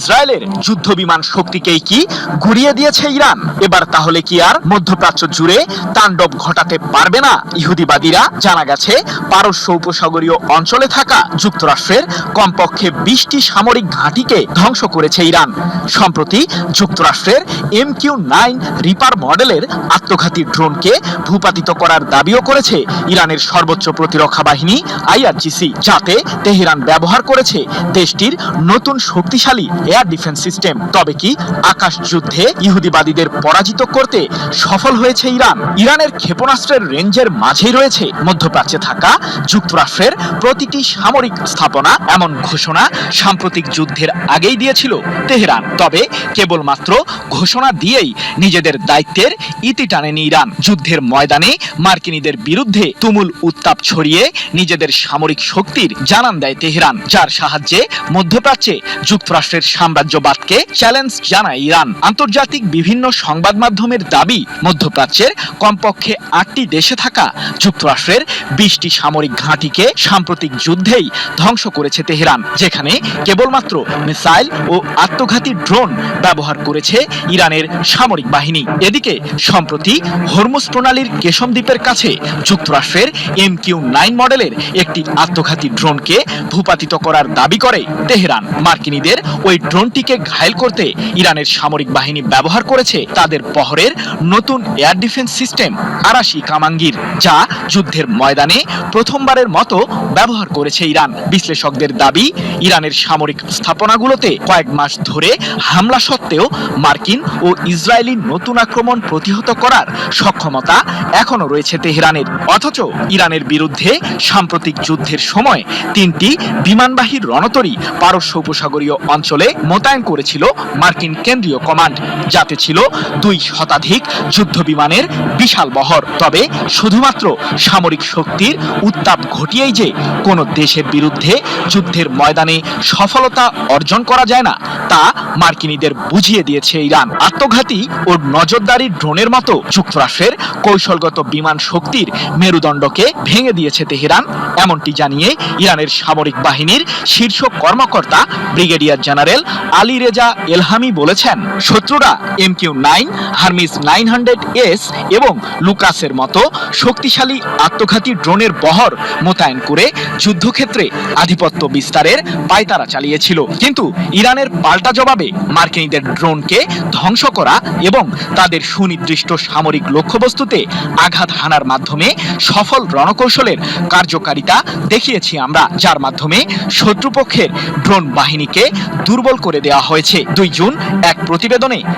ইসরায়েলের যুদ্ধ বিমান শক্তিকেই কি ঘুরিয়ে দিয়েছে ইরান? এবার তাহলে কি আর মধ্যপ্রাচ্য জুড়ে তাণ্ডব ঘটাতে পারবে না ইহুদিবাদীরা? জানা গেছে পারস্য উপসাগরীয় অঞ্চলে থাকা যুক্তরাষ্ট্রের কমপক্ষে 20টি সামরিক ঘাঁটিকে ধ্বংস করেছে ইরান। সম্প্রতি যুক্তরাষ্ট্রের MQ-9 রিপার মডেলের আত্মঘাতী ড্রোনকে ভূপাতিত করার দাবিও করেছে ইরানের সর্বোচ্চ প্রতিরক্ষা বাহিনী IRGC, যাতে তেহরান ব্যবহার করেছে দেশটির নতুন শক্তিশালী এয়ার ডিফেন্স সিস্টেম। তবে কি আকাশ যুদ্ধে ইহুদিবাদীদের পরাজিত করতে সফল হয়েছে ইরান? ইরানের ক্ষেপণাস্ত্রের রেঞ্জের মাঝেই রয়েছে মধ্যপ্রাচ্যে থাকা যুক্তরাষ্ট্রের প্রতিটি সামরিক স্থাপনা, এমন ঘোষণা সাম্প্রতিক যুদ্ধের আগেই দিয়েছিল তেহরান। তবে কেবলমাত্র ঘোষণা দিয়েই নিজেদের দায়িত্বের ইতি টানেনি ইরান। যুদ্ধের ময়দানে মার্কিনীদের বিরুদ্ধে তুমুল উত্তাপ ছড়িয়ে নিজেদের সামরিক শক্তির জানান দেয় তেহরান, যার সাহায্যে মধ্যপ্রাচ্যে যুক্তরাষ্ট্রের সাম্রাজ্যবাদকে চ্যালেঞ্জ জানায় ইরান। আন্তর্জাতিক বিভিন্ন সংবাদ মাধ্যমের দাবি, মধ্যপ্রাচ্যের কমপক্ষে 8টি দেশে থাকা যুক্তরাষ্ট্রের 20টি সামরিক ঘাঁটিকে সাম্প্রতিক যুদ্ধেই ধ্বংস করেছে তেহরান, যেখানে কেবলমাত্র মিসাইল ও আত্মঘাতী ড্রোন ব্যবহার করেছে ইরানের সামরিক বাহিনী। এদিকে সম্প্রতি হরমুজ প্রণালীর কেশম দ্বীপের কাছে যুক্তরাষ্ট্রের MQ-9 মডেলের একটি আত্মঘাতী ড্রোনকে ভূপাতিত করার দাবি করে তেহরান। মার্কিনীদের ওই ড্রোনটিকে ঘায়েল করতে ইরানের সামরিক বাহিনী ব্যবহার করেছে তাদের বহরের নতুন এয়ার ডিফেন্স সিস্টেম আরাশি কামাঙ্গির, যা যুদ্ধের ময়দানে প্রথমবারের মতো ব্যবহার করেছে ইরান। বিশ্লেষকদের দাবি, ইরানের সামরিক স্থাপনাগুলোতে কয়েক মাস ধরে হামলা সত্ত্বেও মার্কিন ও ইসরায়েলি নতুন আক্রমণ প্রতিহত করার সক্ষমতা এখনো রয়েছে তেহরানের। অথচ ইরানের বিরুদ্ধে সাম্প্রতিক যুদ্ধের সময় 3টি বিমানবাহী রণতরী পারস্য উপসাগরীয় অঞ্চলে মোতায়েন করেছিল মার্কিন কেন্দ্রীয় কমান্ড, যাতে ছিল 2 শতাধিক যুদ্ধ বিমানের বিশাল বহর। তবে শুধুমাত্র সামরিক শক্তির উত্তাপ ঘটিয়েই যে কোনো দেশের বিরুদ্ধে যুদ্ধের ময়দানে সফলতা অর্জন করা যায় না, তা মার্কিনীদের বুঝিয়ে দিয়েছে ইরান। আত্মঘাতী ও নজরদারি ড্রোনের মতো যুক্তরাষ্ট্রের কৌশলগত বিমান শক্তির মেরুদণ্ডকে ভেঙে দিয়েছে তেহরান, এমনটি জানিয়ে ইরানের সামরিক বাহিনীর শীর্ষ কর্মকর্তা ব্রিগেডিয়ার জেনারেল আলী রেজা এলহামি বলেছেন, শত্রুরা MQ-9, হারমিস 900S এবং লুকাসের মতো শক্তিশালী আত্মঘাতী ড্রোনের বহর মোতায়েন করে যুদ্ধক্ষেত্রে আধিপত্য বিস্তারের পায়তারা চালিয়েছিল। কিন্তু ইরানের পাল্টা জবাবে মার্কিনীদের ড্রোনকে ধ্বংস করা এবং তাদের সুনির্দিষ্ট সামরিক লক্ষ্যবস্তুতে আঘাত হানার মাধ্যমে সফল রণকৌশলের কার্যকারিতা দেখিয়েছি আমরা, যার মাধ্যমে শত্রুপক্ষের ড্রোন বাহিনীকে দুর্বল করে দেওয়া হয়েছে। 2 জুন এক প্রতিবেদনে